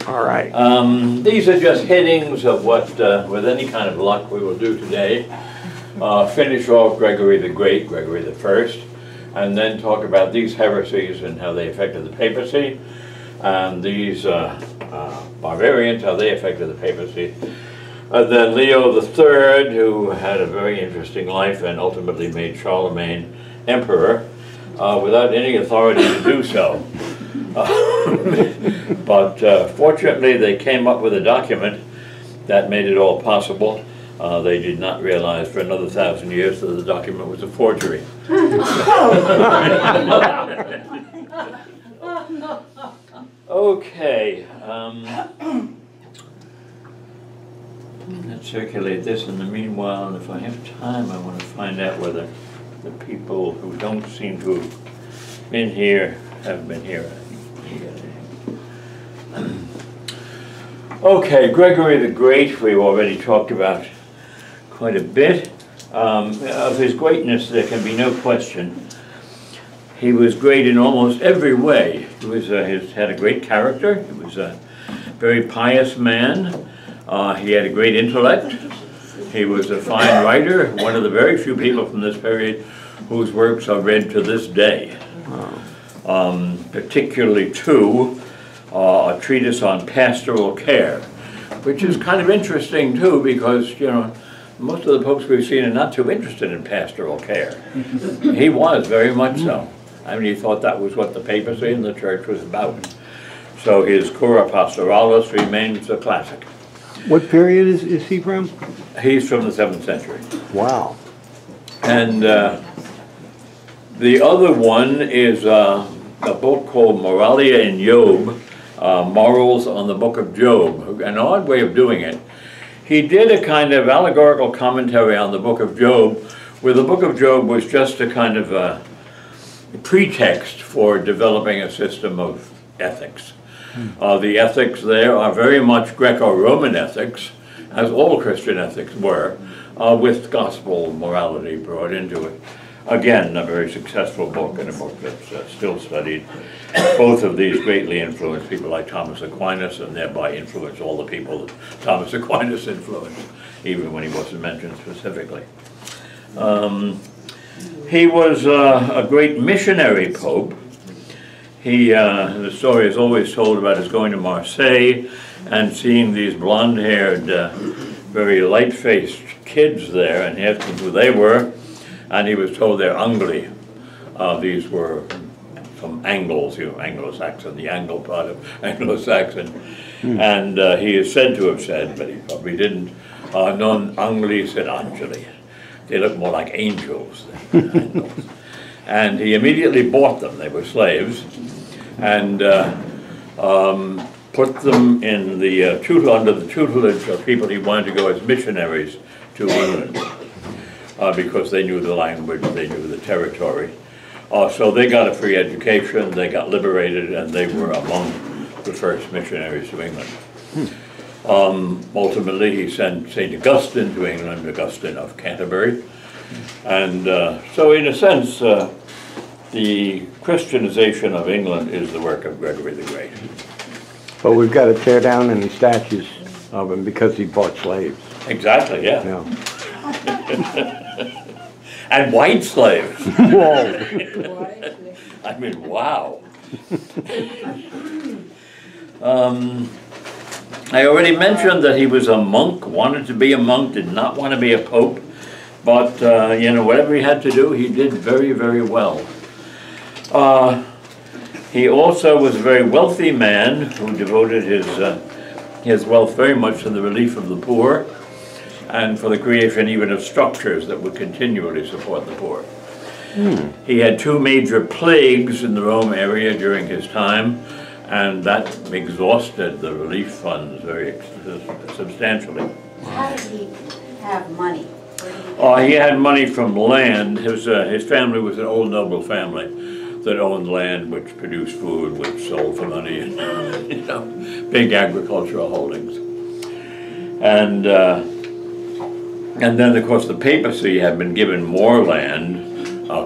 All right. These are just headings of what, with any kind of luck, we will do today. Finish off Gregory the Great, Gregory the First, and then talk about these heresies and how they affected the papacy, and these barbarians, how they affected the papacy. And then Leo the Third, who had a very interesting life and ultimately made Charlemagne emperor without any authority to do so. But fortunately, they came up with a document that made it all possible. They did not realize for another 1,000 years that the document was a forgery. Okay. Let's circulate this in the meanwhile, and if I have time, I want to find out whether the people who don't seem to have been here have been here. Okay, Gregory the Great, we've already talked about quite a bit. Of his greatness, there can be no question. He was great in almost every way. He had a great character. He was a very pious man. He had a great intellect. He was a fine writer, one of the very few people from this period whose works are read to this day. Particularly two, a treatise on pastoral care, which is kind of interesting too, because, you know, most of the popes we've seen are not too interested in pastoral care. He was very much so. I mean, he thought that was what the papacy and the church was about. So his Cura Pastoralis remains a classic. What period is he from? He's from the 7th century. Wow. And the other one is a book called Moralia in Job, Morals on the Book of Job, an odd way of doing it. He did a kind of allegorical commentary on the Book of Job, where the Book of Job was just a kind of a pretext for developing a system of ethics. The ethics there are very much Greco-Roman ethics, as all Christian ethics were, with gospel morality brought into it. Again, a very successful book, and a book that's still studied. Both of these greatly influenced people like Thomas Aquinas, and thereby influenced all the people that Thomas Aquinas influenced, even when he wasn't mentioned specifically. He was a great missionary pope. The story is always told about his going to Marseille and seeing these blonde-haired, very light-faced kids there, and he asked them who they were, and he was told they're Angli. These were some Angles, you know, Anglo-Saxon, the Angle part of Anglo-Saxon. And he is said to have said, but he probably didn't, non Angli sed Angeli. They look more like angels than angels. And he immediately bought them. They were slaves, and put them in the under the tutelage of people he wanted to go as missionaries to England, because they knew the language, they knew the territory. So they got a free education, they got liberated, and they were among the first missionaries to England. Ultimately, he sent St. Augustine to England, Augustine of Canterbury. And so in a sense, the Christianization of England is the work of Gregory the Great. But we've got to tear down any statues of him because he bought slaves. Exactly, yeah. And white slaves. Whoa. I mean, wow. I already mentioned that he was a monk, wanted to be a monk, did not want to be a pope, but you know, whatever he had to do, he did very, very well. He also was a very wealthy man who devoted his wealth very much to the relief of the poor and for the creation even of structures that would continually support the poor. He had two major plagues in the Rome area during his time, and that exhausted the relief funds very substantially. How did he have money? He had money from land. His family was an old noble family that owned land, which produced food, which sold for money, and you know, big agricultural holdings. And then, of course, the papacy had been given more land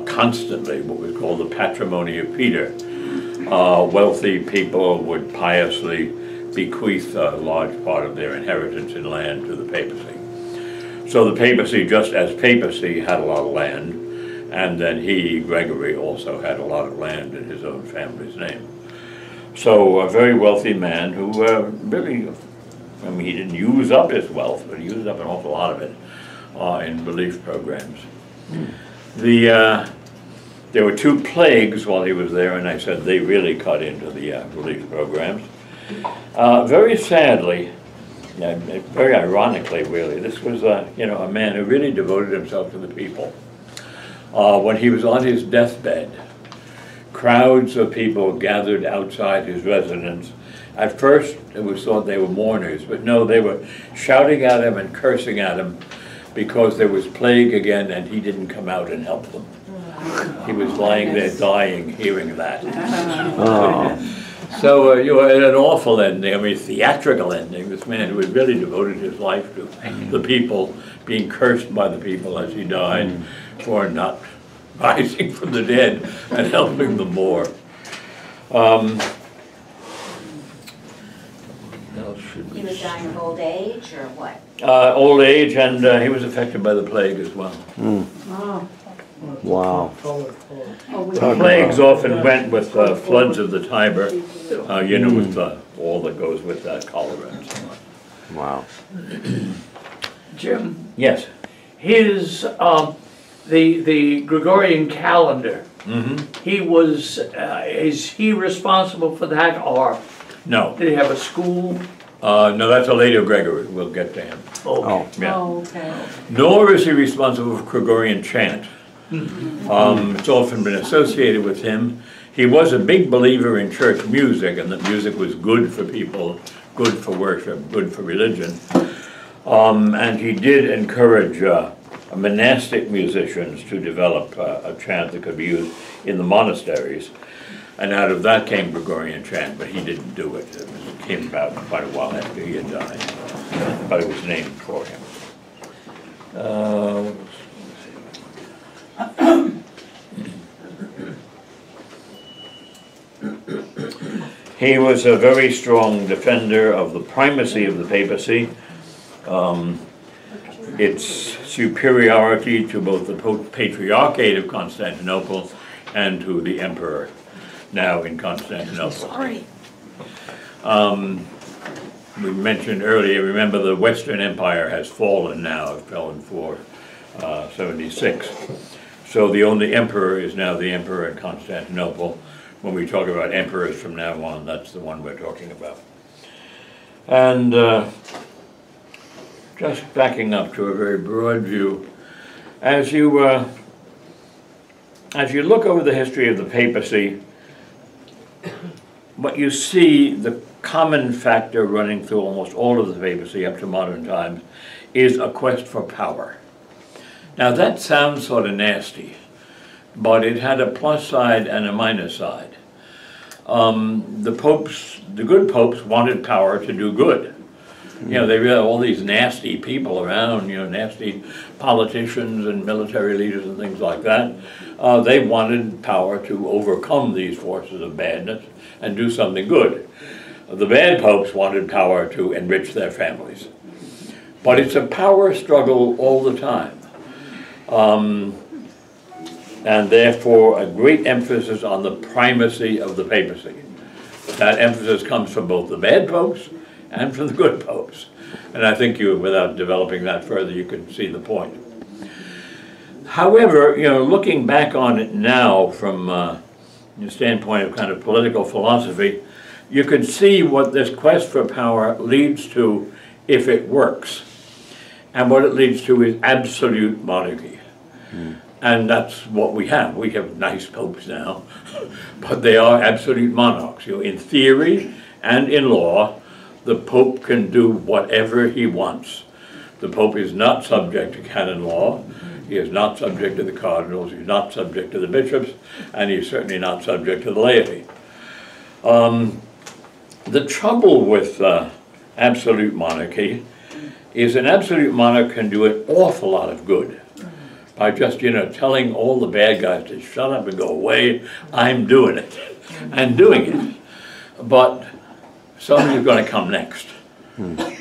constantly, what was called the patrimony of Peter. Wealthy people would piously bequeath a large part of their inheritance in land to the papacy. So the papacy, just as papacy, had a lot of land, and then he, Gregory, also had a lot of land in his own family's name. So a very wealthy man who really, I mean, he didn't use up his wealth, but he used up an awful lot of it in relief programs. There were 2 plagues while he was there, and I said they really cut into the relief programs. Very sadly, very ironically, really, this was a man who really devoted himself to the people. When he was on his deathbed, crowds of people gathered outside his residence. At first, it was thought they were mourners, but no, they were shouting at him and cursing at him because there was plague again and he didn't come out and help them. He was lying there dying, hearing that. So you had an awful ending, I mean, theatrical ending. This man who had really devoted his life to the people, being cursed by the people as he died for not rising from the dead and helping them more. He was dying of old age or what? Old age, and he was affected by the plague as well. Oh. Wow. The plagues often went with floods of the Tiber, with all that goes with that, cholera and so on. Wow. Jim, Yes. his, the Gregorian calendar, he was, is he responsible for that, or No. did he have a school? No, that's a later Gregory. We'll get to him. Oh. Yeah. Okay. Nor is he responsible for Gregorian chant. It's often been associated with him. He was a big believer in church music, and that music was good for people, good for worship, good for religion. And he did encourage monastic musicians to develop a chant that could be used in the monasteries. And out of that came Gregorian chant, but he didn't do it. It came about quite a while after he had died, but it was named for him. He was a very strong defender of the primacy of the papacy, its superiority to both the Patriarchate of Constantinople and to the emperor now in Constantinople. Sorry. We mentioned earlier, remember the Western Empire has fallen now, it fell in 476. So the only emperor is now the emperor in Constantinople. When we talk about emperors from now on, that's the one we're talking about. And just backing up to a very broad view, as you look over the history of the papacy, what you see, the common factor running through almost all of the papacy up to modern times is a quest for power. Now that sounds sort of nasty, but it had a plus side and a minus side. The good popes wanted power to do good. They really had all these nasty people around, nasty politicians and military leaders and things like that. They wanted power to overcome these forces of badness and do something good. The bad popes wanted power to enrich their families. But it's a power struggle all the time. And therefore a great emphasis on the primacy of the papacy. That emphasis comes from both the bad popes and from the good popes. And I think without developing that further, you can see the point. However, looking back on it now from the standpoint of kind of political philosophy, you can see what this quest for power leads to if it works. And what it leads to is absolute monarchy. And that's what we have. We have nice popes now, but they are absolute monarchs. In theory and in law, the Pope can do whatever he wants. The Pope is not subject to canon law. He is not subject to the cardinals. He's not subject to the bishops, and he's certainly not subject to the laity. The trouble with absolute monarchy is an absolute monarch can do an awful lot of good by just, telling all the bad guys to shut up and go away. I'm doing it, and doing it. But somebody's going to come next.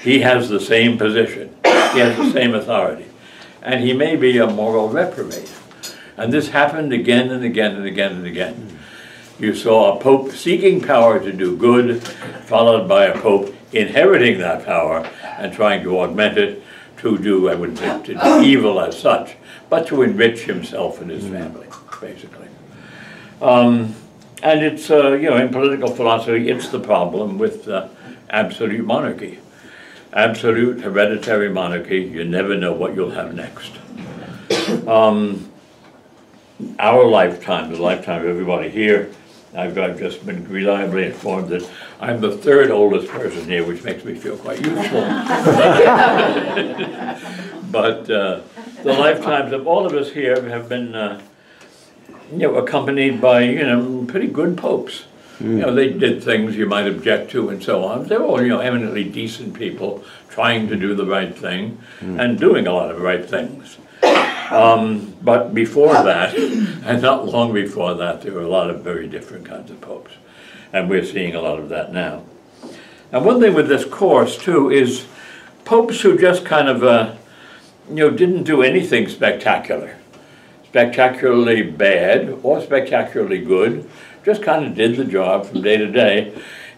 He has the same position. He has the same authority. And he may be a moral reprobate. And this happened again and again and again and again. You saw a pope seeking power to do good, followed by a pope inheriting that power and trying to augment it to do, I wouldn't say to do evil as such, but to enrich himself and his family, basically. And it's, you know, in political philosophy, it's the problem with absolute monarchy. Absolute hereditary monarchy, you never know what you'll have next. Our lifetime, the lifetime of everybody here, I've just been reliably informed that I'm the third oldest person here, which makes me feel quite useful. But the lifetimes of all of us here have been, you know, accompanied by, you know, pretty good popes. You know, they did things you might object to and so on. They were all, you know, eminently decent people trying to do the right thing and doing a lot of right things. But before that, and not long before that, there were a lot of very different kinds of popes. And we're seeing a lot of that now. And one thing with this course, too, is popes who just kind of, you know, didn't do anything spectacular. Spectacularly bad or spectacularly good, just kind of did the job from day to day.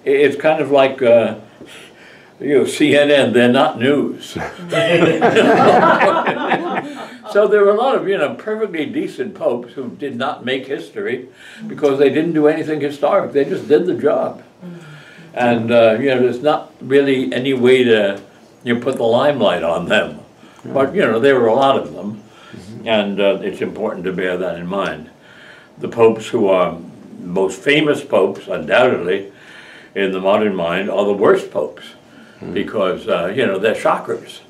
It's kind of like, you know, CNN, they're not news. So there were a lot of, you know, perfectly decent popes who did not make history because they didn't do anything historic. They just did the job. And, you know, there's not really any way to, you know, put the limelight on them. But, you know, there were a lot of them. And it's important to bear that in mind. The popes who are most famous popes, undoubtedly, in the modern mind, are the worst popes. Because, you know, they're shockers.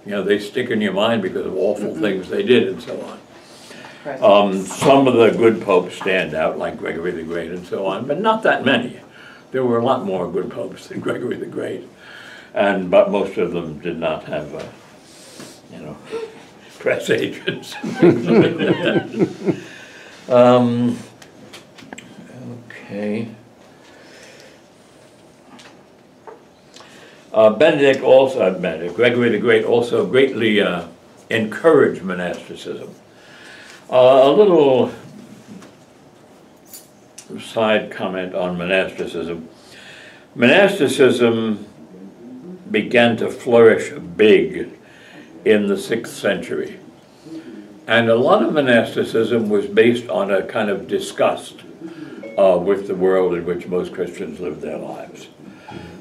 You know, they stick in your mind because of awful things they did and so on. Some of the good popes stand out, like Gregory the Great and so on, but not that many. There were a lot more good popes than Gregory the Great. But most of them did not have, you know, press agents. Okay. Gregory the Great also greatly encouraged monasticism. A little side comment on monasticism. Monasticism began to flourish big in the 6th century. And a lot of monasticism was based on a kind of disgust with the world in which most Christians live their lives.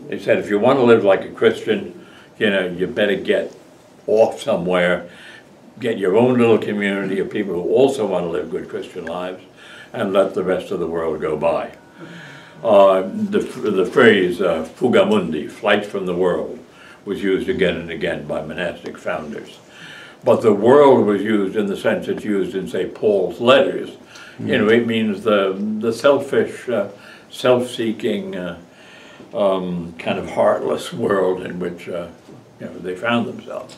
They said, if you want to live like a Christian, you know, you better get off somewhere, get your own little community of people who also want to live good Christian lives, and let the rest of the world go by. The phrase, fuga mundi, flight from the world, was used again and again by monastic founders. But the world was used in the sense it's used in, say, Paul's letters. You know, it means the selfish, self-seeking, kind of heartless world in which you know, they found themselves.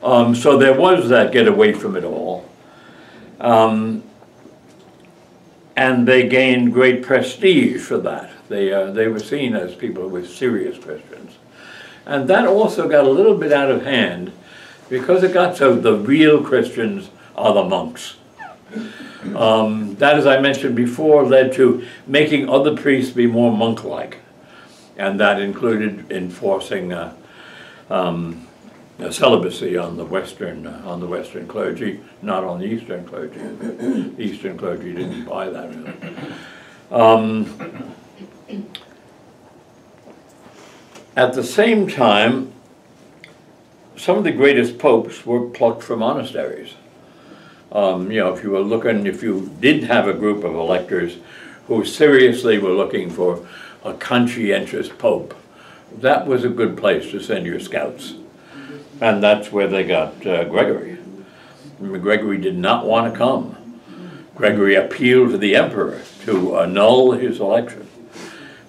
So there was that get away from it all. And they gained great prestige for that. They were seen as people who were serious Christians. And that also got a little bit out of hand because it got so the real Christians are the monks. That, as I mentioned before, led to making other priests be more monk-like. And that included enforcing celibacy on the Western clergy, not on the Eastern clergy. The Eastern clergy didn't buy that really. At the same time, some of the greatest popes were plucked from monasteries. You know, if you did have a group of electors who seriously were looking for a conscientious pope, that was a good place to send your scouts. And that's where they got Gregory. Gregory did not want to come. Gregory appealed to the emperor to annul his election.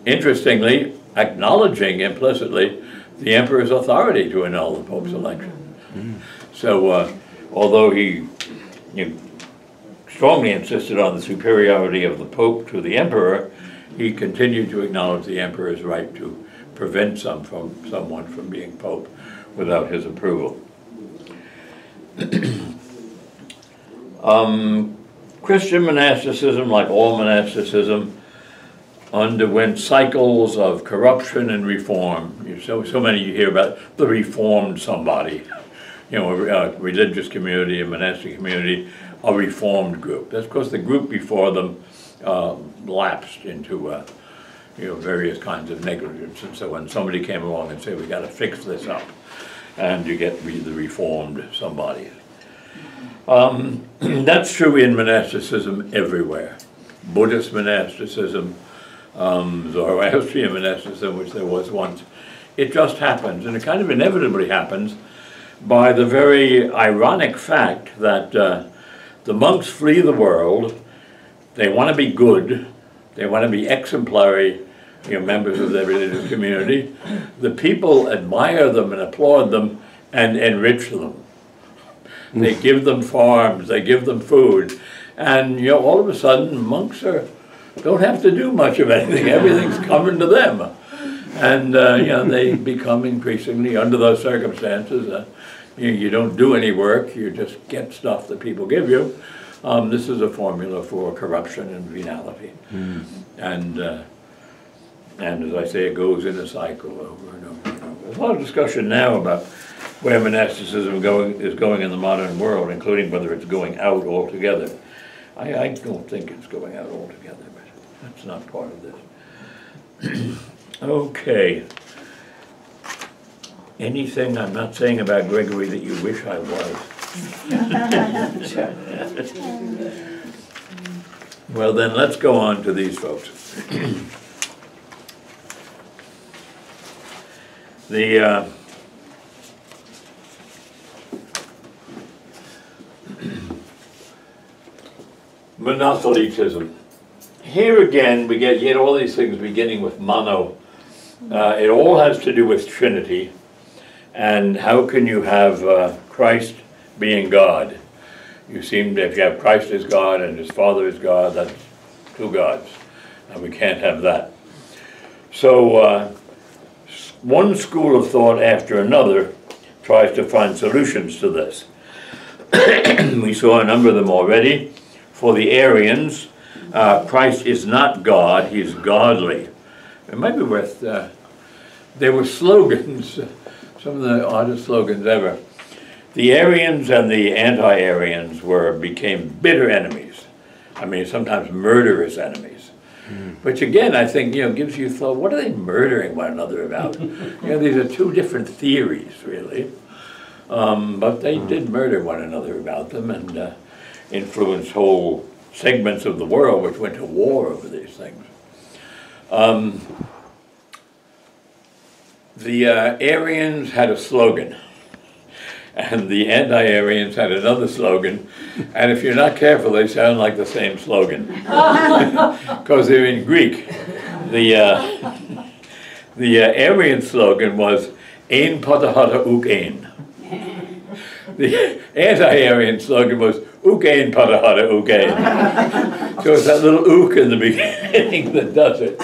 Interestingly, acknowledging implicitly the emperor's authority to annul the pope's election. So although he strongly insisted on the superiority of the pope to the emperor, he continued to acknowledge the emperor's right to prevent someone from being Pope without his approval. Christian monasticism, like all monasticism, underwent cycles of corruption and reform. So many you hear about the reformed somebody, you know, a religious community, a monastic community, a reformed group. That's because the group before them lapsed into various kinds of negligence. And so when somebody came along and said, we got to fix this up, and you get the reformed somebody. That's true in monasticism everywhere. Buddhist monasticism, Zoroastrian monasticism, which there was once. It just happens, and it kind of inevitably happens by the very ironic fact that the monks flee the world. They want to be good. They want to be exemplary, members of their religious community. The people admire them and applaud them and enrich them. They give them farms, they give them food, and all of a sudden monks don't have to do much of anything. Everything's coming to them, and they become increasingly, under those circumstances, you don't do any work, you just get stuff that people give you. This is a formula for corruption and venality, and as I say, it goes in a cycle over and over. There's a lot of discussion now about where monasticism is going in the modern world, including whether it's going out altogether. I don't think it's going out altogether, but that's not part of this. Okay. Anything I'm not saying about Gregory that you wish I was? Well, then let's go on to these folks. The monothelitism. Here again, we get all these things beginning with mono. It all has to do with Trinity, and how can you have Christ being God? If you have Christ as God and his Father as God, that's two gods, and we can't have that. So one school of thought after another tries to find solutions to this. We saw a number of them already. For the Arians, Christ is not God, he's godly. It might be worth, there were slogans, some of the oddest slogans ever. The Arians and the anti-Arians became bitter enemies. I mean, sometimes murderous enemies. Which again, I think, gives you thought, what are they murdering one another about? These are two different theories, really. But they did murder one another about them, and influenced whole segments of the world which went to war over these things. The Arians had a slogan, and the anti-Arians had another slogan, and if you're not careful, they sound like the same slogan, because they're in Greek. The Arian slogan was "Ein patahata uk ein." The anti-Arian slogan was "Uk ein patahata uk ein." So it's that little "uk" in the beginning that does it.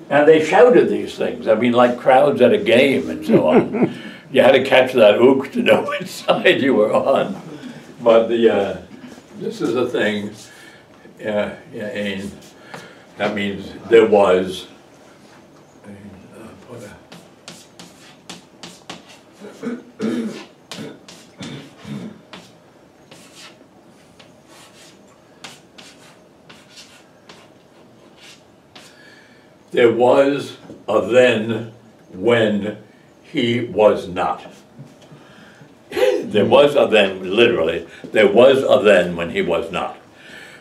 And they shouted these things. I mean, like crowds at a game and so on. You had to catch that "uk" to know which side you were on. But this is a thing. Ein. That means there was. There was a then when he was not. There was a then, literally, there was a then when he was not.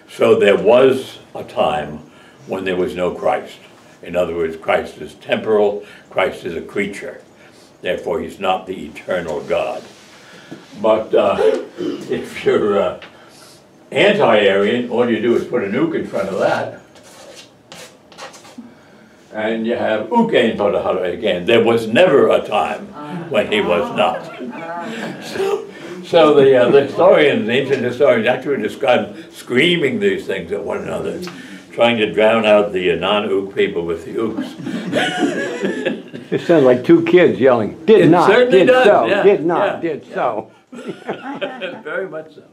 So there was a time when there was no Christ. In other words, Christ is temporal, Christ is a creature. Therefore, he's not the eternal God. But if you're anti-Arian, all you do is put an "uk" in front of that. And you have "uk ein patahata" again. There was never a time when he was not. So the historians, the ancient historians, actually describe screaming these things at one another. trying to drown out the non-ook people with the ooks. It sounds like two kids yelling, did It not, certainly did does, so, yeah, did not, yeah, did yeah. so. Very much so.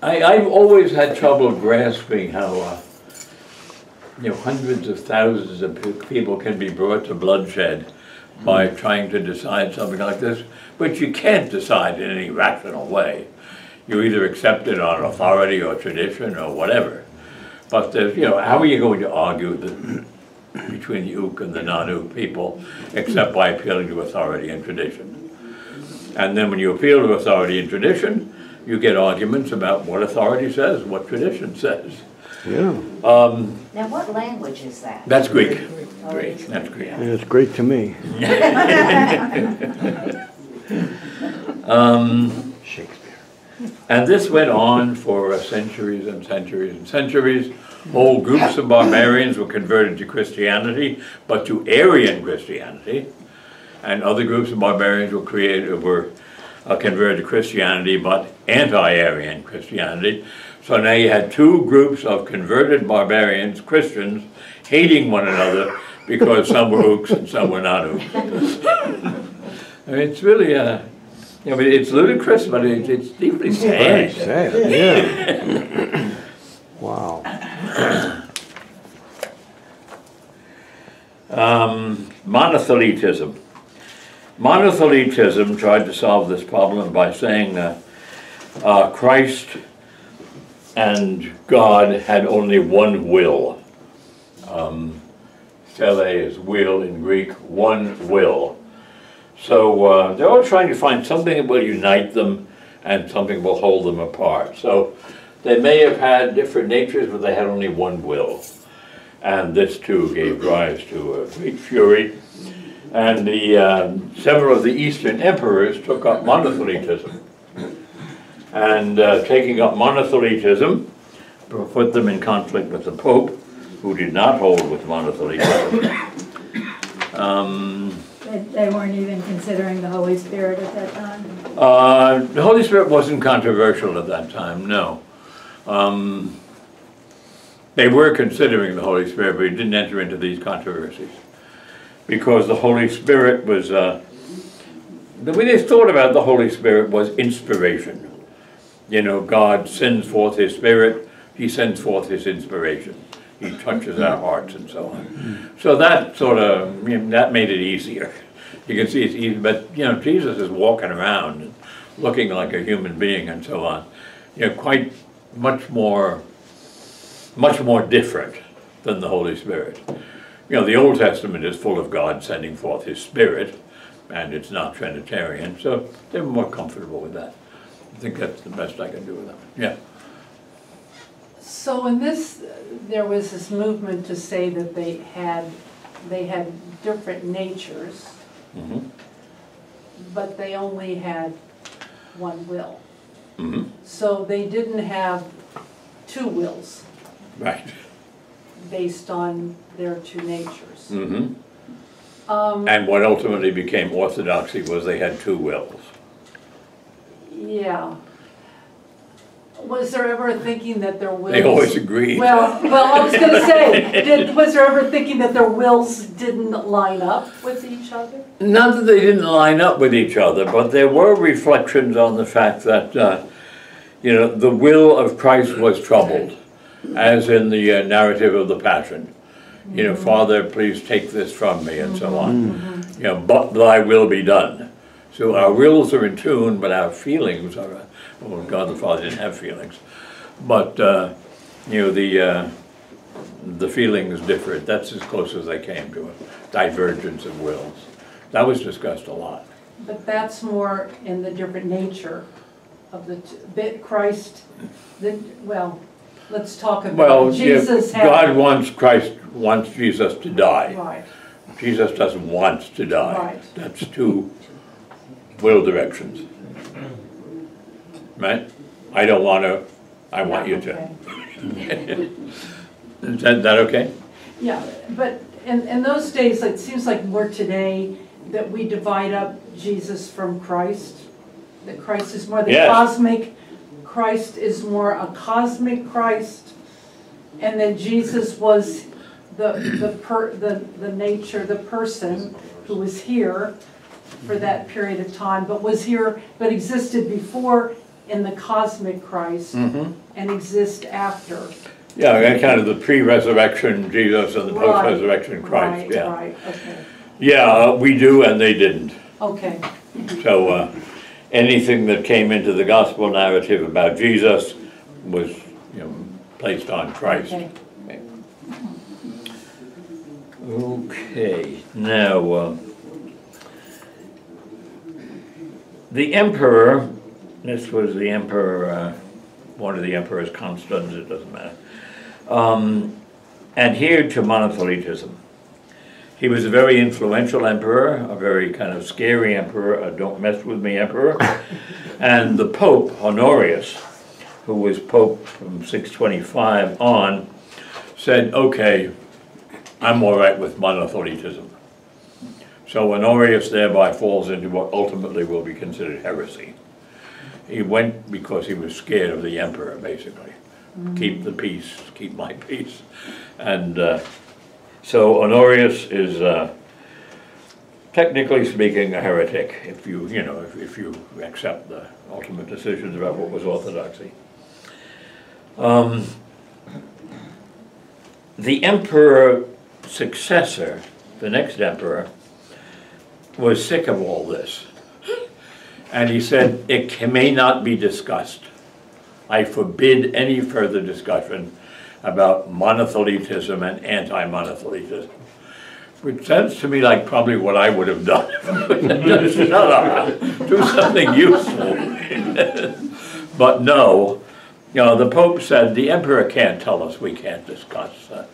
I've always had trouble grasping how, hundreds of thousands of people can be brought to bloodshed by trying to decide something like this, but you can't decide in any rational way. You either accept it on authority or tradition or whatever. But there's, how are you going to argue between the ook and the non-ook people, except by appealing to authority and tradition? And then when you appeal to authority and tradition, you get arguments about what authority says, what tradition says. Yeah, Now, what language is that? That's Greek. Oh, Greek, it's that's Greek. and it's great to me. Shakespeare. And this went on for centuries and centuries and centuries. Whole groups of barbarians were converted to Christianity, but to Arian Christianity. And other groups of barbarians were converted to Christianity, but anti-Arian Christianity. So now you had two groups of converted barbarians, Christians, hating one another because some were ooks and some were not ooks. I mean, it's really, it's ludicrous, but it's deeply Very sad. sad, yeah. Wow. Monothelitism. Monothelitism tried to solve this problem by saying Christ and God had only one will. Thele is will in Greek, one will. So they're all trying to find something that will unite them and something that will hold them apart. So they may have had different natures, but they had only one will. And this too gave rise to a great fury. And several of the Eastern emperors took up monothelitism. And taking up monothelitism put them in conflict with the Pope, who did not hold with monothelitism. They weren't even considering the Holy Spirit at that time? The Holy Spirit wasn't controversial at that time, no. They were considering the Holy Spirit, but he didn't enter into these controversies. Because the Holy Spirit was, the way they thought about the Holy Spirit was inspiration. God sends forth His Spirit, He sends forth His inspiration. He touches our hearts and so on. So that sort of, that made it easier. You can see it's easy, but Jesus is walking around and looking like a human being and so on. Quite much more different than the Holy Spirit. The Old Testament is full of God sending forth His Spirit, and it's not Trinitarian, so they were more comfortable with that. I think that's the best I can do with them. Yeah. So in this, there was this movement to say that they had different natures, Mm-hmm. but they only had one will. Mm-hmm. So they didn't have two wills Right. based on their two natures. Mm-hmm. And what ultimately became orthodoxy was they had two wills. Yeah. Was there ever a thinking that their wills... They always agreed. Well, I was gonna say, was there ever thinking that their wills didn't line up with each other? Not that they didn't line up with each other, but there were reflections on the fact that, the will of Christ was troubled, as in the narrative of the Passion. Father, please take this from me, and so on. But thy will be done. So our wills are in tune, but our feelings are, well, God the Father didn't have feelings. But, the feelings differed. That's as close as they came to a divergence of wills. That was discussed a lot. But that's more in the different nature of the Christ, let's talk about Jesus. God wants Jesus to die. Right. Jesus doesn't want to die. Right. That's two will directions. Right? I don't want to, I want you to. Okay. Is that okay? Yeah, but in those days, it seems like more today that we divide up Jesus from Christ. That Christ is more the Yes. cosmic Christ is more a cosmic Christ, and that Jesus was the nature, the person who was here for that period of time, but existed before in the cosmic Christ and exist after. Yeah, and kind of the pre-resurrection Jesus and the post-resurrection Christ. Right, Yeah, right, okay. yeah, we do, and they didn't. Okay. So anything that came into the gospel narrative about Jesus was, placed on Christ. Okay. Okay, now the emperor. This was the emperor. One of the emperors, Constans. It doesn't matter. Adhered to monothelitism. He was a very influential emperor, a very kind of scary emperor, a don't mess with me emperor. And the Pope, Honorius, who was Pope from 625 on, said, okay, I'm all right with monothelitism. So Honorius thereby falls into what ultimately will be considered heresy. He went because he was scared of the emperor, basically. Keep the peace, keep my peace. And so Honorius is, technically speaking, a heretic if you accept the ultimate decisions about what was orthodoxy. The emperor successor, the next emperor, was sick of all this. And he said, it may not be discussed. I forbid any further discussion about monothelitism and anti-monothelitism. Which sounds to me like probably what I would have done. Just shut up, do something useful. But no, the Pope said the emperor can't tell us we can't discuss, a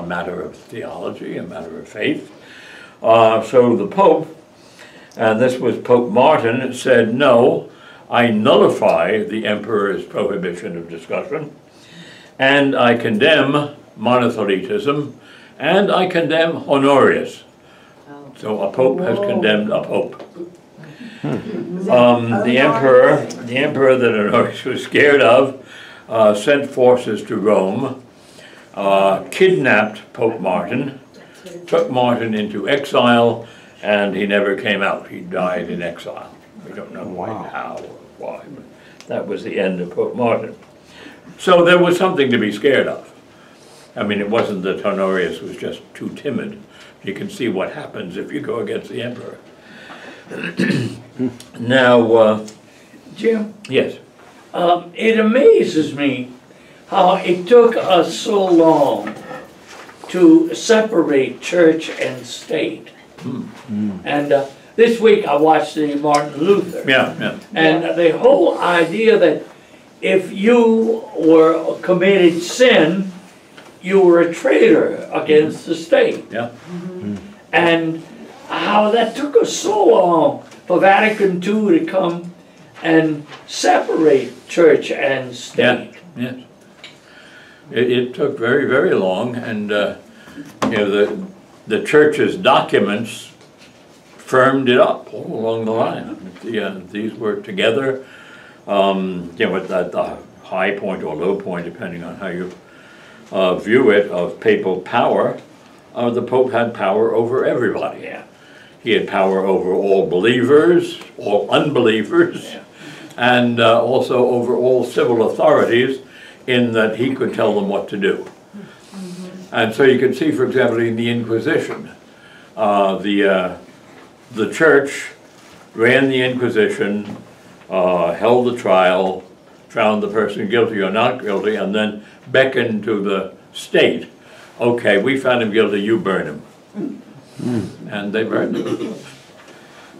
matter of theology, a matter of faith. So the Pope, and this was Pope Martin, said, no, I nullify the emperor's prohibition of discussion, and I condemn monothelitism, and I condemn Honorius. So a pope has condemned a pope. The emperor that Honorius was scared of, sent forces to Rome, kidnapped Pope Martin, took Martin into exile, and he never came out. He died in exile. We don't know how or why, but that was the end of Pope Martin. So there was something to be scared of. I mean, it wasn't that Honorius was just too timid. You can see what happens if you go against the emperor. Now, Jim, yes. it amazes me how it took us so long to separate church and state. And this week I watched the Martin Luther. Yeah. And the whole idea that if you were committed sin, you were a traitor against the state. Yeah. And how that took us so long for Vatican II to come and separate church and state. Yes. It took very, very long, and the church's documents firmed it up all along the line. These were together, at the high point or low point, depending on how you view it, of papal power. The Pope had power over everybody. Yeah. He had power over all believers, all unbelievers, and also over all civil authorities, in that he could tell them what to do. And so you can see, for example, in the Inquisition, the church ran the Inquisition, held the trial, found the person guilty or not guilty, and then beckoned to the state, okay, we found him guilty, you burn him. And they burned him.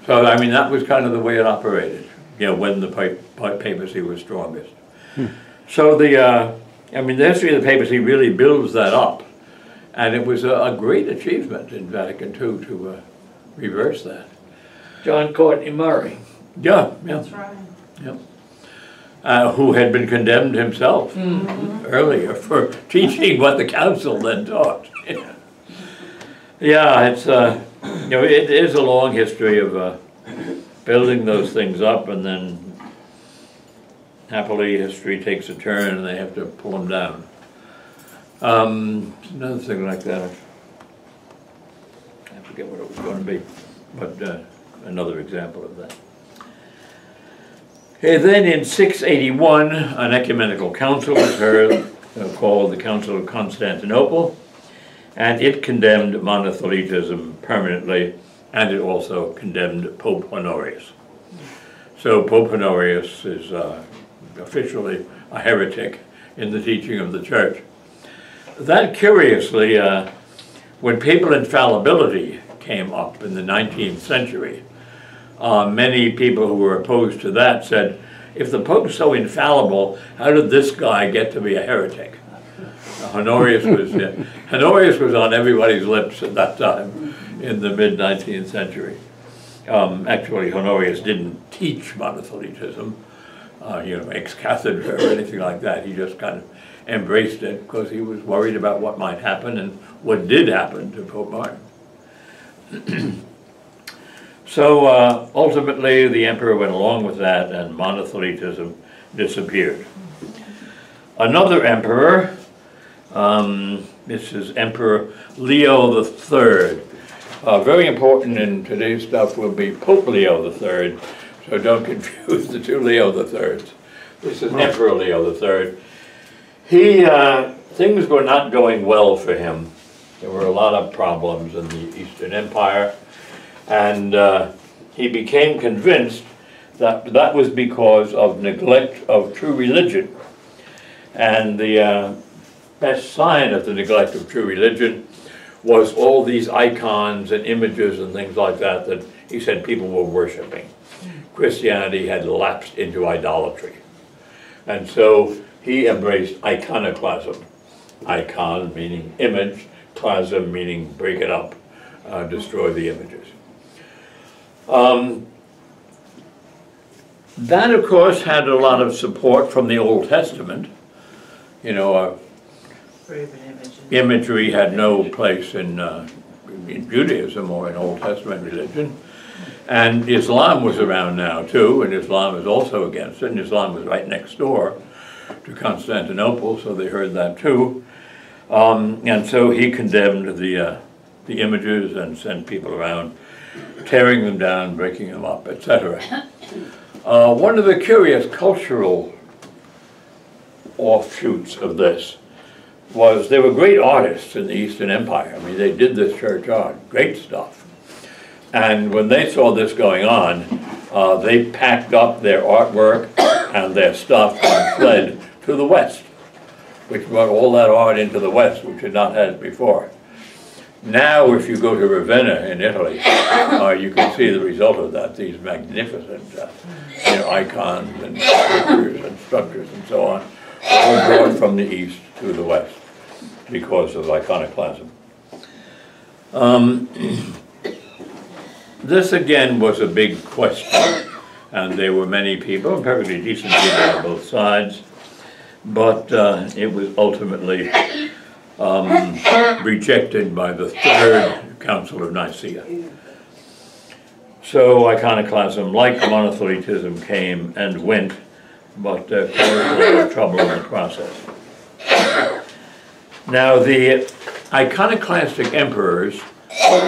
So, I mean, that was kind of the way it operated, when the papacy was strongest. So the history of the papacy really builds that up. And it was a great achievement in Vatican II to reverse that. John Courtney Murray. Yeah. That's right. Who had been condemned himself earlier for teaching what the council then taught. Yeah, it's it is a long history of building those things up and then happily history takes a turn and they have to pull them down. Another thing like that, I forget what it was going to be, but another example of that. Okay, then in 681, an ecumenical council was heard, called the Council of Constantinople, and it condemned monothelitism permanently, and it also condemned Pope Honorius. So Pope Honorius is officially a heretic in the teaching of the Church. That curiously, when papal infallibility came up in the 19th century, many people who were opposed to that said, if the Pope's so infallible, how did this guy get to be a heretic? Honorius was on everybody's lips at that time in the mid-19th century. Actually, Honorius didn't teach monothelitism, ex cathedra or anything like that. He just kind of embraced it because he was worried about what might happen and what did happen to Pope Martin. So ultimately, the emperor went along with that, and monothelitism disappeared. Another emperor, this is Emperor Leo III. Very important in today's stuff will be Pope Leo III, so don't confuse the two Leo IIIs. This is Emperor Leo III. Things were not going well for him. There were a lot of problems in the Eastern Empire, and he became convinced that that was because of neglect of true religion. And the best sign of the neglect of true religion was all these icons and images and things like that that he said people were worshiping. Christianity had lapsed into idolatry. And so he embraced iconoclasm. Icon meaning image, clasm meaning break it up, destroy the images. That, of course, had a lot of support from the Old Testament. Imagery had no place in Judaism or in Old Testament religion. And Islam was around now, too, and Islam is also against it. And Islam was right next door to Constantinople, so they heard that, too. And so he condemned the images and sent people around tearing them down, breaking them up, etc. One of the curious cultural offshoots of this was there were great artists in the Eastern Empire. I mean, they did this church art, great stuff. And when they saw this going on, they packed up their artwork and their stuff and fled to the West, which brought all that art into the West, which had not had it before. Now, if you go to Ravenna in Italy, you can see the result of that, these magnificent icons and pictures and structures and so on, all brought from the East to the West because of iconoclasm. This again was a big question, and there were many people, perfectly decent people on both sides, but it was ultimately rejected by the Third Council of Nicaea. So iconoclasm, like monothelitism, came and went, but caused a lot of trouble in the process. Now, the iconoclastic emperors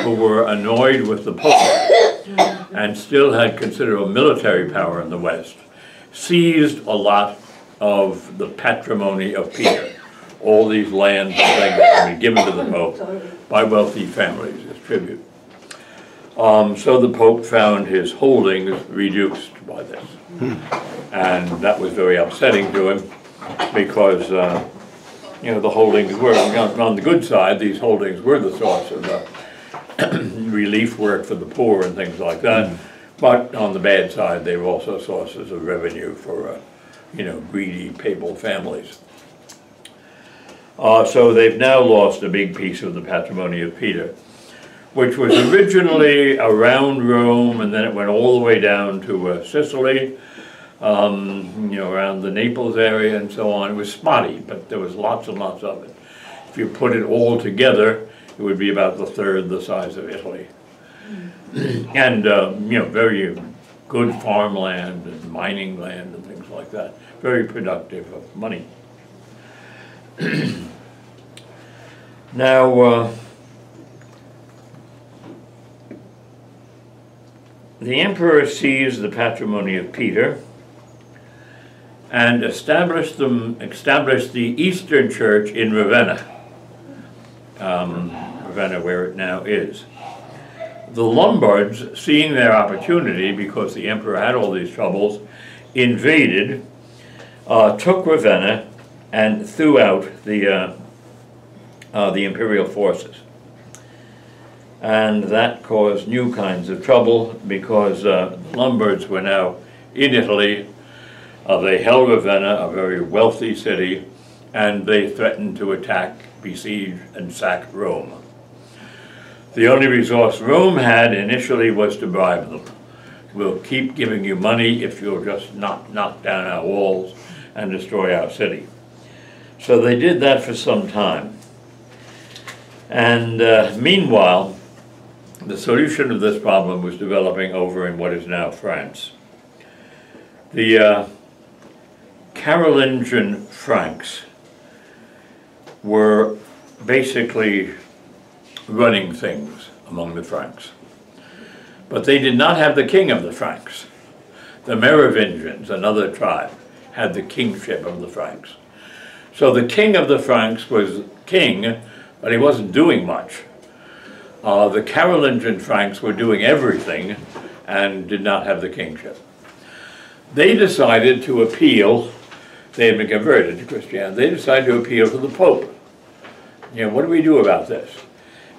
who were annoyed with the Pope and still had considerable military power in the West seized a lot of the patrimony of Peter. All these lands and things had been given to the Pope by wealthy families as tribute. So the Pope found his holdings reduced by this. And that was very upsetting to him because, the holdings were, on the good side, these holdings were the source of relief work for the poor and things like that. But on the bad side, they were also sources of revenue for, greedy papal families. So they've now lost a big piece of the patrimony of Peter, which was originally around Rome, and then it went all the way down to Sicily, around the Naples area and so on. It was spotty, but there was lots and lots of it. If you put it all together, it would be about the third the size of Italy. And, very good farmland and mining land and things like that. Very productive of money. Now, the emperor seized the patrimony of Peter and established the Eastern Church in Ravenna, Ravenna where it now is. The Lombards, seeing their opportunity, because the emperor had all these troubles, invaded, took Ravenna, and threw out the imperial forces. And that caused new kinds of trouble, because the Lombards were now in Italy. They held Ravenna, a very wealthy city, and they threatened to attack, besiege, and sack Rome. The only resource Rome had initially was to bribe them. We'll keep giving you money if you'll just not knock down our walls and destroy our city. So they did that for some time. And meanwhile, the solution of this problem was developing over in what is now France. The Carolingian Franks were basically running things among the Franks. But they did not have the king of the Franks. The Merovingians, another tribe, had the kingship of the Franks. So the king of the Franks was king, but he wasn't doing much. The Carolingian Franks were doing everything and did not have the kingship. They decided to appeal. They had been converted to Christianity. They decided to appeal to the Pope. You know, what do we do about this?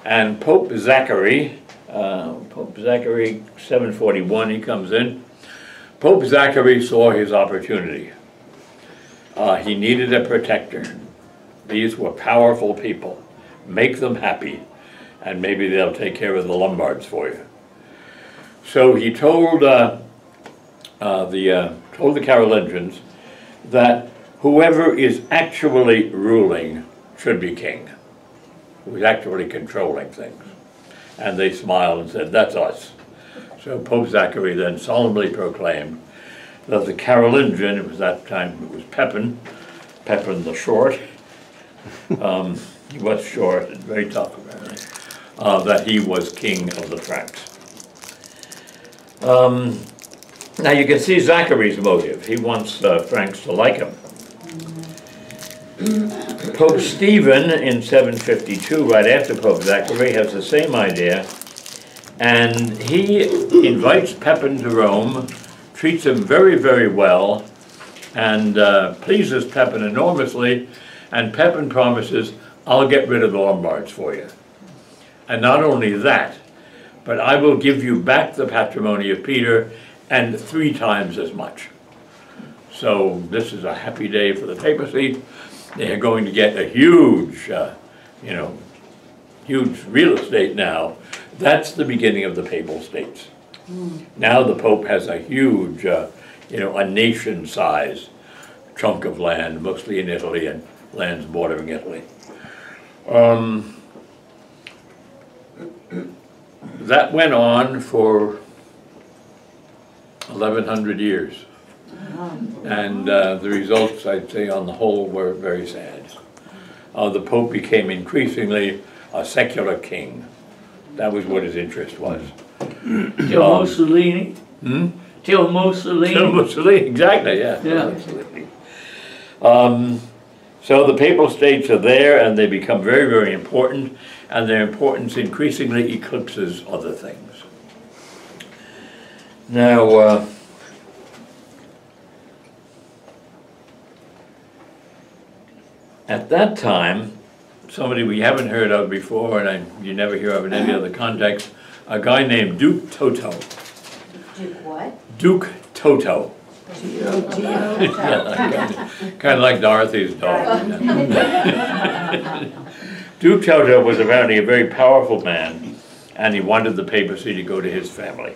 And Pope Zachary 741, he comes in. Pope Zachary saw his opportunity. He needed a protector. These were powerful people. Make them happy, and maybe they'll take care of the Lombards for you. So he told the Carolingians that whoever is actually ruling should be king, who is actually controlling things. And they smiled and said, that's us. So Pope Zachary then solemnly proclaimed that the Carolingian, it was that time, it was Pepin the Short, he was short and very tough apparently, that he was king of the Franks. Now you can see Zachary's motive. He wants Franks to like him. Pope Stephen in 752, right after Pope Zachary, has the same idea, and he invites Pepin to Rome, treats him very, very well, and pleases Pepin enormously, and Pepin promises, I'll get rid of the Lombards for you. And not only that, but I will give you back the patrimony of Peter and 3 times as much. So this is a happy day for the papacy. They're going to get a huge, huge real estate now. That's the beginning of the Papal States. Now the Pope has a huge, a nation-sized chunk of land, mostly in Italy and lands bordering Italy. That went on for 1,100 years. And the results, I'd say, on the whole, were very sad. The Pope became increasingly a secular king. That was what his interest was. Till Mussolini? Till Mussolini? Till Mussolini, exactly, yeah. Mussolini. So the Papal States are there, and they become very, very important, and their importance increasingly eclipses other things. Now, at that time, somebody we haven't heard of before, and you never hear of in any other context, a guy named Duke Toto. Duke what? Duke Toto. Kind of like Dorothy's dog. Duke Toto was apparently a very powerful man, and he wanted the papacy to go to his family.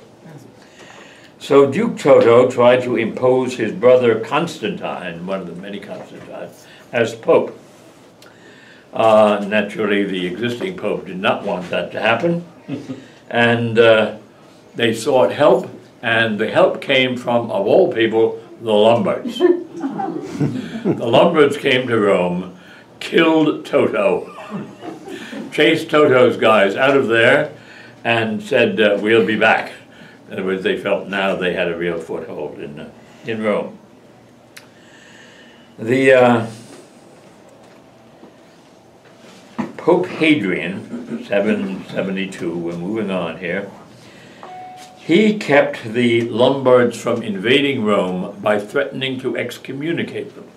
So Duke Toto tried to impose his brother Constantine, one of the many Constantines, as Pope. Naturally, the existing Pope did not want that to happen, and they sought help And the help came from, of all people, the Lombards. The Lombards came to Rome, killed Toto, chased Toto's guys out of there, and said, we'll be back. In other words, they felt now they had a real foothold in Rome. The Pope Hadrian, 772, we're moving on here, he kept the Lombards from invading Rome by threatening to excommunicate them.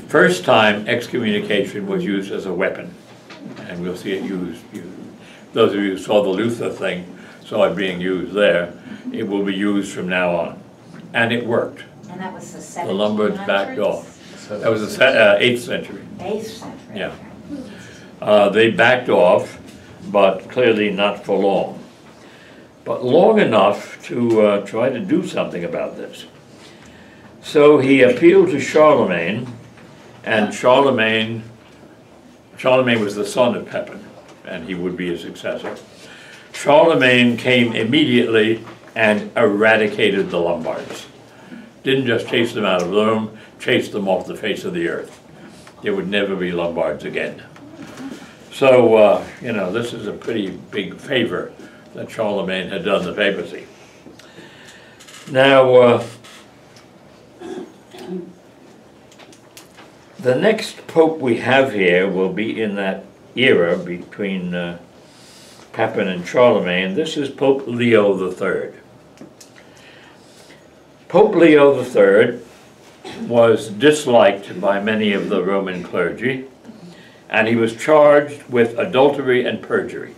First time excommunication was used as a weapon, and we'll see it used. Those of you who saw the Luther thing saw it being used there. It will be used from now on, and it worked. And that was the 1700s? The Lombards backed off. That was the 8th century. 8th century. Yeah. They backed off, but clearly not for long. But long enough to try to do something about this. So he appealed to Charlemagne, and Charlemagne was the son of Pepin, and he would be his successor. Charlemagne came immediately and eradicated the Lombards. Didn't just chase them out of Rome, chased them off the face of the earth. There would never be Lombards again. So, you know, this is a pretty big favor that Charlemagne had done the papacy. Now, the next pope we have here will be in that era between Pepin and Charlemagne. This is Pope Leo III. Pope Leo III was disliked by many of the Roman clergy, and he was charged with adultery and perjury.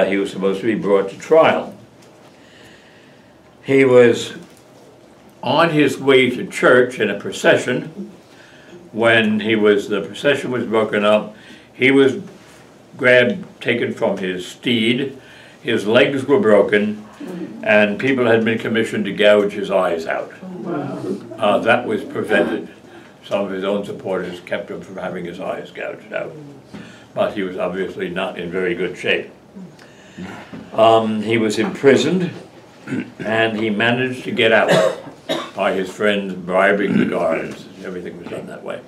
He was supposed to be brought to trial. He was on his way to church in a procession when the procession was broken up. He was taken from his steed, his legs were broken, and people had been commissioned to gouge his eyes out. That was prevented. Some of his own supporters kept him from having his eyes gouged out. But he was obviously not in very good shape. He was imprisoned, and he managed to get out by his friends bribing the guards. Everything was done that way.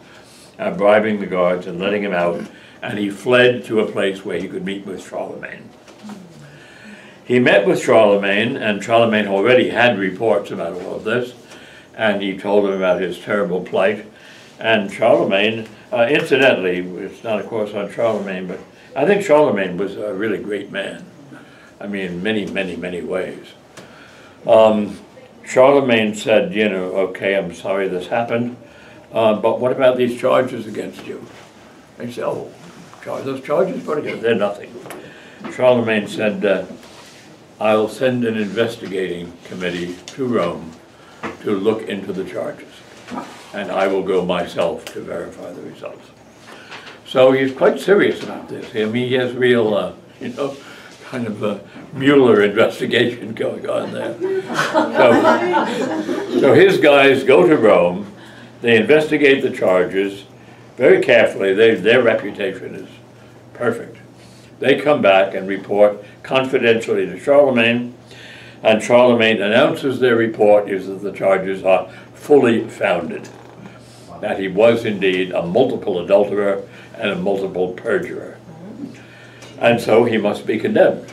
Bribing the guards and letting him out, and he fled to a place where he could meet with Charlemagne. He met with Charlemagne, and Charlemagne already had reports about all of this, and he told him about his terrible plight. And Charlemagne, incidentally, it's not a course on Charlemagne, but I think Charlemagne was a really great man. I mean, in many, many, many ways. Charlemagne said, you know, okay, I'm sorry this happened, but what about these charges against you? They said, oh, those charges, what against? They're nothing. Charlemagne said, I'll send an investigating committee to Rome to look into the charges, and I will go myself to verify the results. So he's quite serious about this. I mean, he has real, you know, kind of a Mueller investigation going on there. So his guys go to Rome, they investigate the charges very carefully. Their reputation is perfect. They come back and report confidentially to Charlemagne, and Charlemagne announces their report is that the charges are fully founded, that he was indeed a multiple adulterer and a multiple perjurer. And so he must be condemned.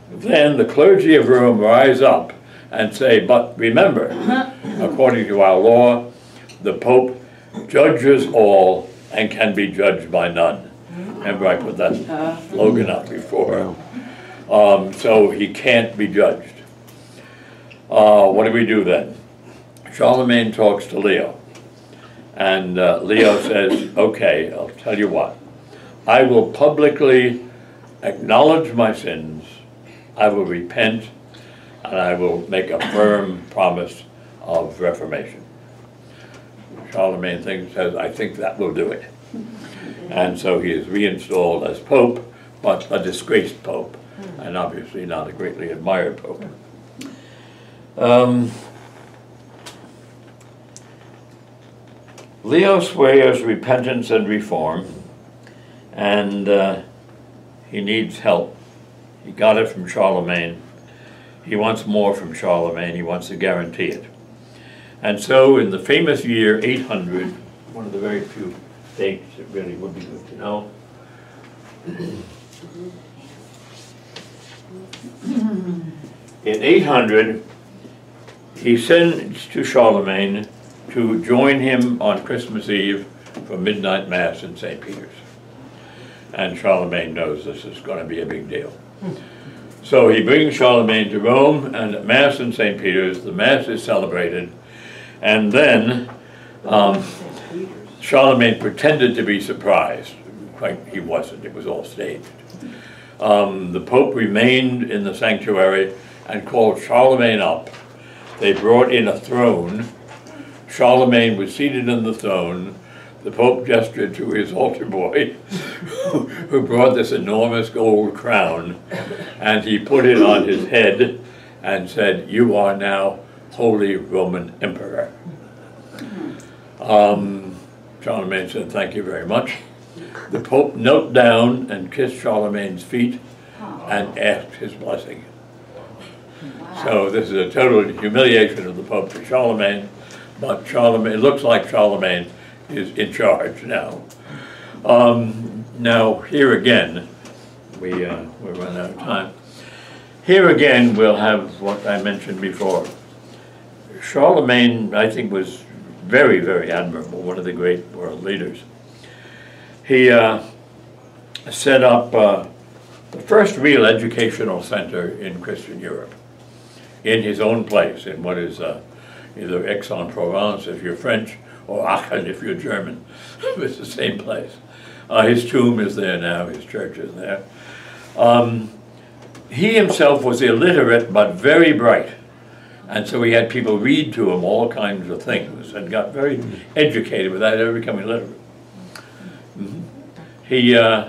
Then the clergy of Rome rise up and say, but remember, according to our law, the Pope judges all and can be judged by none. Remember I put that slogan up before. So he can't be judged. What do we do then? Charlemagne talks to Leo. And Leo says, okay, I'll tell you what. I will publicly acknowledge my sins, I will repent, and I will make a firm promise of reformation. Charlemagne says, I think that will do it. And so he is reinstalled as Pope, but a disgraced Pope, and obviously not a greatly admired Pope. Leo swears repentance and reform, and He needs help. He got it from Charlemagne. He wants more from Charlemagne. He wants to guarantee it. And so in the famous year 800, one of the very few dates that really would be good to know, in 800, he sends to Charlemagne to join him on Christmas Eve for midnight mass in St. Peter's. And Charlemagne knows this is going to be a big deal. So he brings Charlemagne to Rome, and at mass in St. Peter's, the mass is celebrated, and then Charlemagne pretended to be surprised. Quite, he wasn't, it was all staged. The Pope remained in the sanctuary and called Charlemagne up. They brought in a throne. Charlemagne was seated on the throne. The Pope gestured to his altar boy, who brought this enormous gold crown, and he put it on his head and said, "You are now Holy Roman Emperor." Charlemagne said, "Thank you very much." The Pope knelt down and kissed Charlemagne's feet and asked his blessing. So this is a total humiliation of the Pope to Charlemagne, but Charlemagne, it looks like Charlemagne is in charge now. Now here again, we're running out of time. Here again we'll have what I mentioned before. Charlemagne, I think, was very, very admirable, one of the great world leaders. He set up the first real educational center in Christian Europe, in his own place, in what is either Aix-en-Provence if you're French, or Aachen if you're German. It's the same place. His tomb is there now, his church is there. He himself was illiterate but very bright, and so he had people read to him all kinds of things and got very educated without ever becoming literate. He got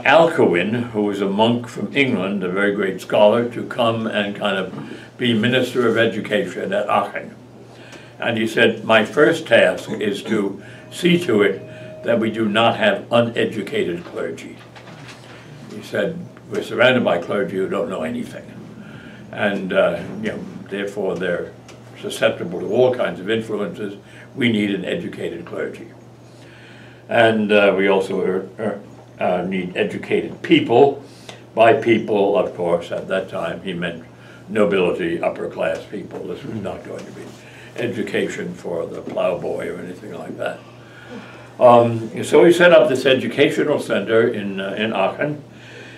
Alcuin, who was a monk from England, a very great scholar, to come and kind of be Minister of Education at Aachen. And he said, "My first task is to see to it that we do not have uneducated clergy." He said, "We're surrounded by clergy who don't know anything. And therefore they're susceptible to all kinds of influences. We need an educated clergy. And we also need educated people. By people, of course, at that time, he meant nobility, upper class people. This was not going to be education for the plowboy or anything like that. So he set up this educational center in Aachen,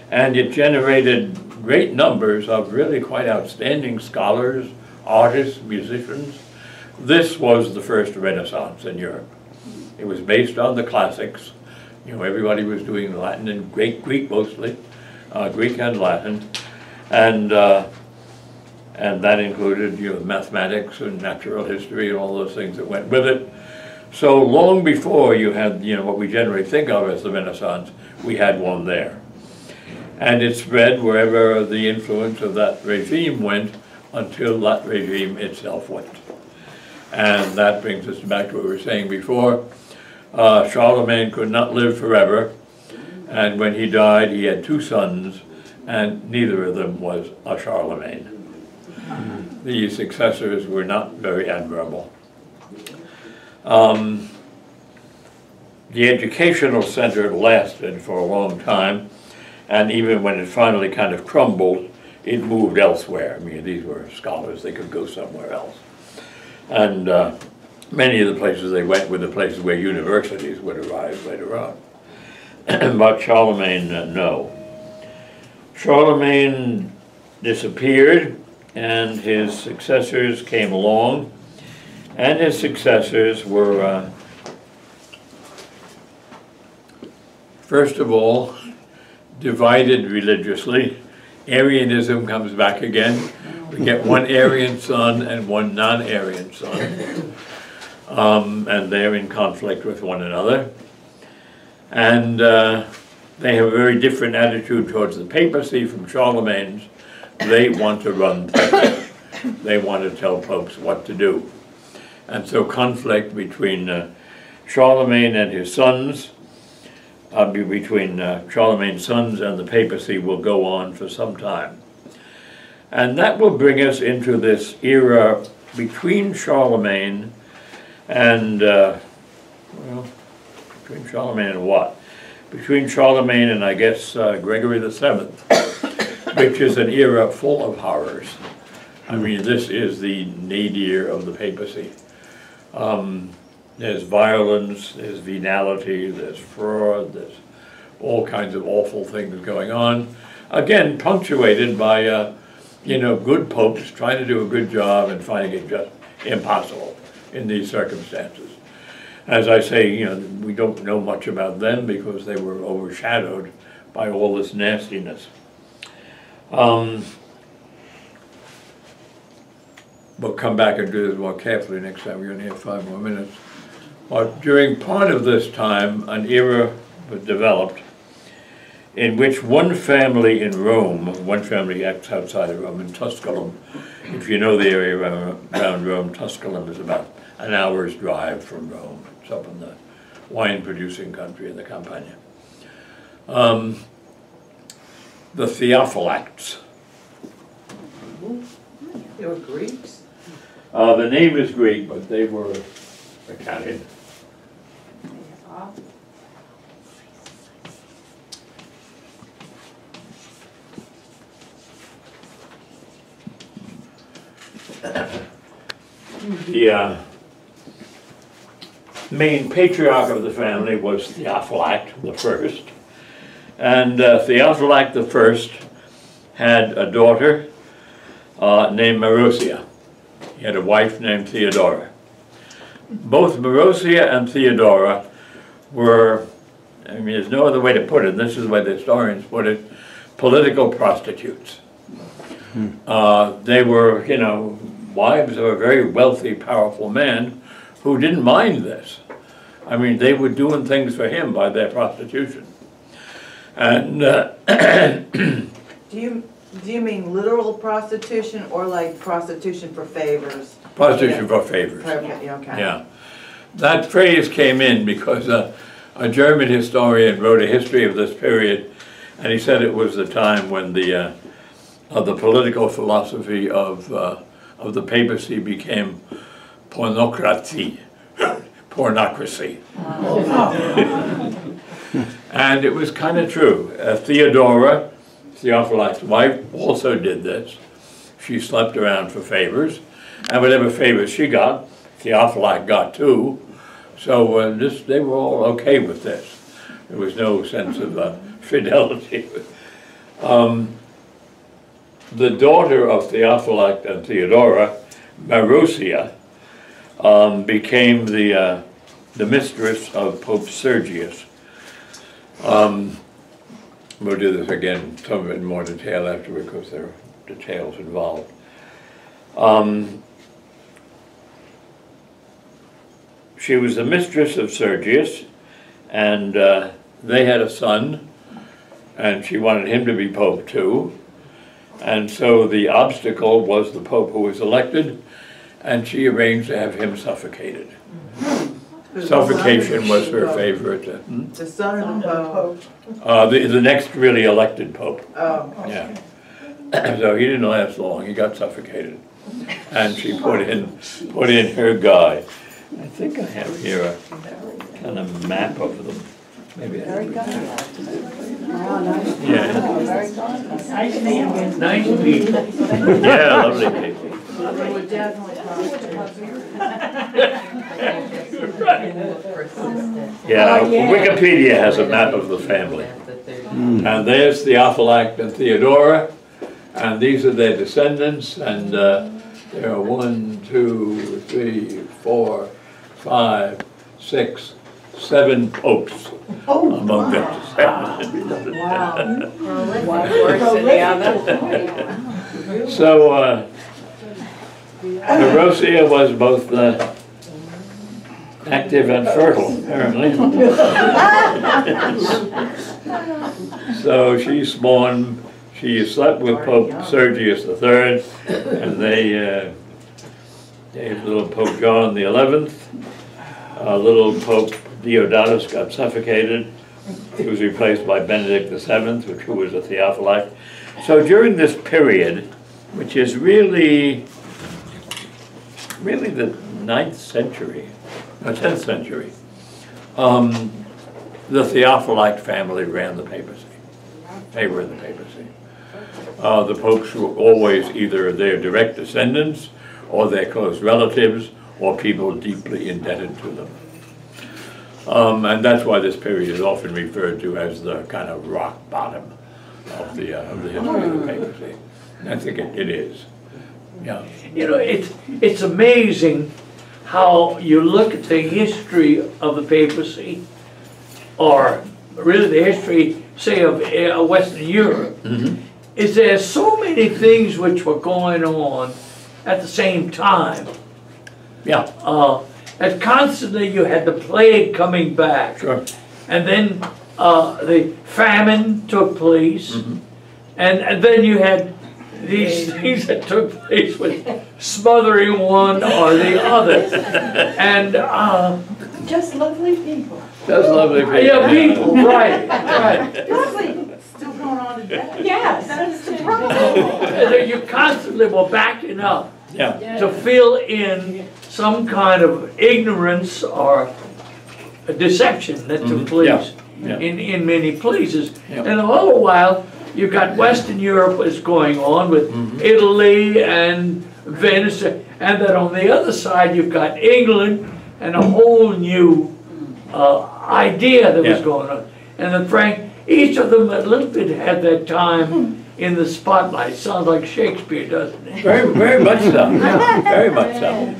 and it generated great numbers of really quite outstanding scholars, artists, musicians. This was the first Renaissance in Europe. It was based on the classics. Everybody was doing Latin and Greek mostly, Greek and Latin, and that included mathematics and natural history and all those things that went with it. So long before you had what we generally think of as the Renaissance, we had one there. And it spread wherever the influence of that regime went until that regime itself went. And that brings us back to what we were saying before. Charlemagne could not live forever, and when he died he had two sons, and neither of them was a Charlemagne. The successors were not very admirable. The educational center lasted for a long time, and even when it finally kind of crumbled, it moved elsewhere. I mean, these were scholars, they could go somewhere else. And many of the places they went were the places where universities would arise later on. But Charlemagne, no. Charlemagne disappeared, and his successors came along, and his successors were, first of all, divided religiously. Arianism comes back again. We get one Arian son and one non-Arian son, and they're in conflict with one another. And they have a very different attitude towards the papacy from Charlemagne's. They want to run things. They want to tell popes what to do. And so conflict between Charlemagne and his sons. between Charlemagne's sons and the papacy will go on for some time. And that will bring us into this era between Charlemagne and, well, between Charlemagne and what? Between Charlemagne and, I guess, Gregory VII, which is an era full of horrors. I mean, this is the nadir of the papacy. There's violence, there's venality, there's fraud, there's all kinds of awful things going on. Again, punctuated by, you know, good popes trying to do a good job and finding it just impossible in these circumstances. As I say, you know, we don't know much about them because they were overshadowed by all this nastiness. We'll come back and do this more carefully next time. We only have 5 more minutes. But during part of this time, an era was developed in which one family in Rome, one family outside of Rome, in Tusculum, if you know the area around Rome, Tusculum is about an hour's drive from Rome. It's up in the wine-producing country in the Campania. The Theophylacts. They were Greeks? The name is Greek, but they were Italian. The main patriarch of the family was Theophylact the First, and Theophylact the First had a daughter named Marozia. He had a wife named Theodora. Both Marozia and Theodora were, I mean, there's no other way to put it, and this is the way the historians put it, political prostitutes. They were, you know, wives of a very wealthy, powerful man who didn't mind this. I mean, they were doing things for him by their prostitution. And Do you mean literal prostitution or like prostitution for favors? prostitution for favors. Okay. Yeah. That phrase came in because a German historian wrote a history of this period, and he said it was the time when the political philosophy of the papacy became pornocracy. And it was kind of true. Theodora, Theophylact's wife, also did this. She slept around for favors, and whatever favors she got, Theophylact got too. So they were all okay with this. There was no sense of fidelity. The daughter of Theophylact and Theodora, Marozia, became the mistress of Pope Sergius. We'll do this again, some of it in more detail afterward because there are details involved. She was the mistress of Sergius, and they had a son, and she wanted him to be Pope too. And so the obstacle was the Pope who was elected, and she arranged to have him suffocated. Suffocation was her favorite. The son of the Pope. The next really elected Pope. Oh. Yeah. So he didn't last long. He got suffocated, and she put in her guy. I think I have here a kind of map of them. Maybe I have yeah. Nice people. Yeah, lovely people. Yeah, Wikipedia has a map of the family. And there's Theophylact and Theodora, and these are their descendants, and there are 1, 2, 3, 4, 5, 6, 7 popes among their descendants. So Marozia was both active and fertile, apparently. So she slept with Pope Sergius III, and they gave little Pope John XI. Little Pope Deodatus got suffocated, He was replaced by Benedict VII, who was a Theophilite. So during this period, which is really the 9th century, no, 10th century, the Theophilite family ran the papacy. They were the papacy. The popes were always either their direct descendants, or their close relatives, or people deeply indebted to them. And that's why this period is often referred to as the kind of rock bottom of the history of the papacy. I think it is. Yeah. You know, it's amazing how you look at the history of the papacy, or really the history, say, of Western Europe, is there so many things which were going on at the same time. Yeah. And constantly you had the plague coming back. Sure. And then the famine took place. And then you had these things that took place with smothering one or the other. And Just lovely people. That's lovely people. yeah, people, right. Lovely. Still going on today. Yes, that's the problem. And then you constantly were backing up Yeah. to fill in some kind of ignorance or a deception that took place Yeah. in many places. Yeah. And all the while, you've got Western Europe is going on with Italy and Venice, and then on the other side, you've got England and a whole new idea that was Yeah. going on. And then Frank, each of them a little bit had that time in the spotlight. Sounds like Shakespeare, doesn't it? Very, very much so. Yeah, very much so.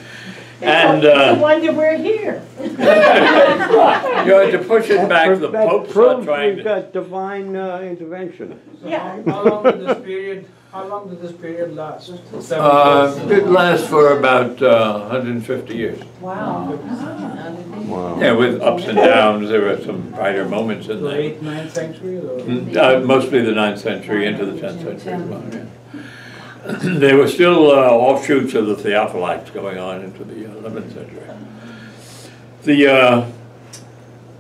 And It's a wonder we're here. you had to push it back. The That popes are proves trying we've to. got divine intervention. Yeah. How long did this period last? It lasts for about 150 years. Wow. Wow. Yeah, with ups and downs. There were some brighter moments in The there. 8th, 9th century? Or? Mostly the 9th century into the 10th century as well, yeah. There were still offshoots of the Theophilact going on into the 11th century.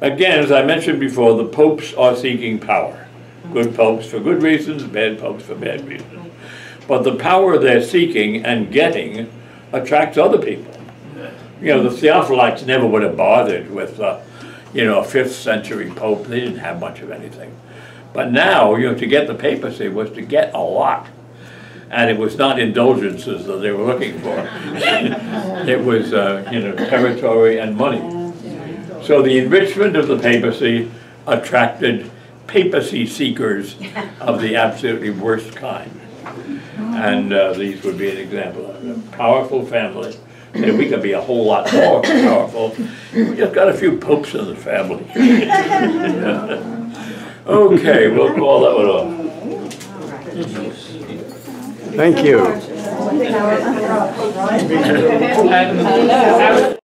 Again, as I mentioned before, the popes are seeking power. Good popes for good reasons, bad popes for bad reasons. But the power they're seeking and getting attracts other people. You know, the Theophilact never would have bothered with, a 5th century pope. They didn't have much of anything. But now, to get the papacy was to get a lot. And it was not indulgences that they were looking for. It was, territory and money. So the enrichment of the papacy attracted papacy seekers of the absolutely worst kind. And these would be an example of a powerful family. And we could be a whole lot more powerful. We just got a few popes in the family. Okay, we'll call that one off. Thank you. And